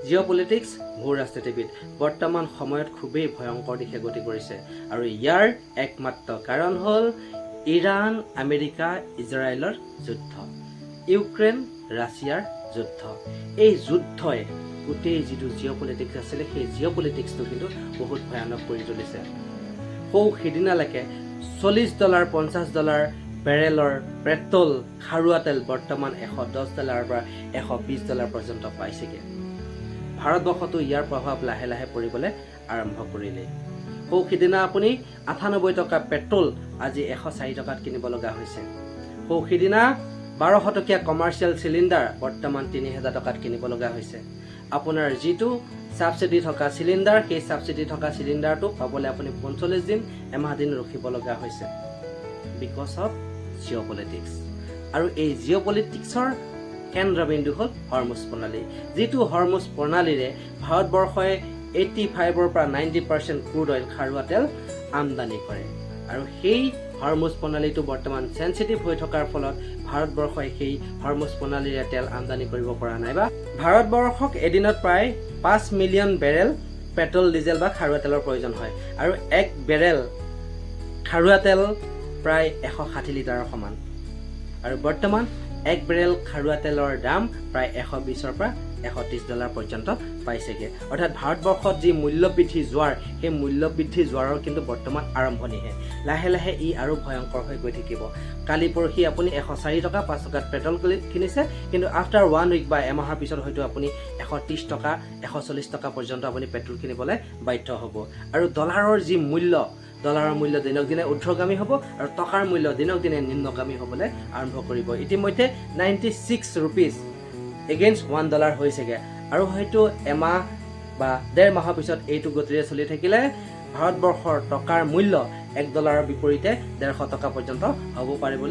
জিঅ'পলিটিক্স ভূ ৰাজনীতিবিদ বৰ্তমান সময়ত খুবেই ভয়ংকৰ দিশে গতি কৰিছে আৰু ইয়াৰ একমাত্ৰ কাৰণ হ'ল ইৰাণ আমেৰিকা ইজৰাইলৰ যুদ্ধ, ইউক্ৰেইন ৰাছিয়াৰ যুদ্ধ। এই যুদ্ধই গোটেই যিটো জিঅ'পলিটিক্স আছিলে সেই জিঅ'পলিটিক্সটো কিন্তু বহুত ভয়ানক কৰি তুলিছে। সিদিনালৈকে $40 $50 বেৰেলৰ পেট্ৰল খাৰুৱা তেল বৰ্তমান $110 পৰা $120 পৰ্যন্ত পাইছেগৈ। ভাৰতবৰ্ষতো ইয়াৰ প্ৰভাৱ লাহে লাহে পৰিবলৈ আৰম্ভ কৰিলে। সিদিনা আপুনি 98 টকা পেট্ৰল আজি 104 টকাত কিনিব লগা হৈছে। সিদিনা 1200 টকীয়া কমাৰ্চিয়েল চিলিণ্ডাৰ বৰ্তমান 3000 টকাত কিনিব লগা হৈছে। আপোনাৰ যিটো ছাবচিডি থকা চিলিণ্ডাৰ, সেই ছাবচিডি থকা চিলিণ্ডাৰটো পাবলৈ আপুনি 45 দিন এমাহ দিন ৰখিব লগা হৈছে বিকজ অফ জিঅ'পলিটিক্স। আৰু এই জিঅ'পলিটিক্সৰ কেন্দ্ৰবিন্দু হ'ল হৰমুজ প্ৰণালী, যিটো হৰমুজ প্ৰণালীৰে ভাৰতবৰ্ষই 85% পৰা 90% ক্ৰুড অইল খাৰুৱা তেল আমদানি কৰে। আৰু সেই হৰমুজ প্ৰণালীটো বৰ্তমান চেঞ্চিটিভ হৈ থকাৰ ফলত ভাৰতবৰ্ষই সেই হৰমুজ প্ৰণালীৰে তেল আমদানি কৰিব পৰা নাই। বা ভাৰতবৰ্ষক এদিনত প্ৰায় 5 মিলিয়ন বেৰেল পেট্ৰল ডিজেল বা খাৰুৱা তেলৰ প্ৰয়োজন হয় আৰু 1 বেৰেল খাৰুৱা তেল প্ৰায় 160 লিটাৰৰ সমান। আৰু বৰ্তমান 1 বেৰেল খাৰুৱা তেলৰ দাম প্ৰায় $120 পৰা $130 পৰ্যন্ত পাইছেগৈ। অৰ্থাৎ ভাৰতবৰ্ষত যি মূল্যবৃদ্ধি জোৱাৰ, সেই মূল্যবৃদ্ধি জোৱাৰৰ কিন্তু বৰ্তমান আৰম্ভণিহে। লাহে লাহে ই আৰু ভয়ংকৰ হৈ গৈ থাকিব। কালি পৰহি আপুনি 104 টকা 5 টকাত পেট্ৰল কিনিছে, কিন্তু আফটাৰ 1 উইক বা এমাহৰ পিছত হয়তো আপুনি 130 টকা 140 টকা পৰ্যন্ত আপুনি পেট্ৰল কিনিবলৈ বাধ্য হ'ব। আৰু ডলাৰৰ যি মূল্য, ডলাৰৰ মূল্য দিনক দিনে ঊৰ্ধ্বগামী হ'ব আৰু টকাৰ মূল্য দিনক দিনে নিম্নগামী হ'বলৈ আৰম্ভ কৰিব। ইতিমধ্যে 96 ৰুপিজ এগেইনষ্ট $1 হৈছেগৈ আৰু হয়তো এমাহ বা 1.5 মাহৰ পিছত এইটো গতিৰে চলি থাকিলে ভাৰতবৰ্ষৰ টকাৰ মূল্য $1 বিপৰীতে 150 টকা পৰ্যন্ত হ'ব পাৰে বুলি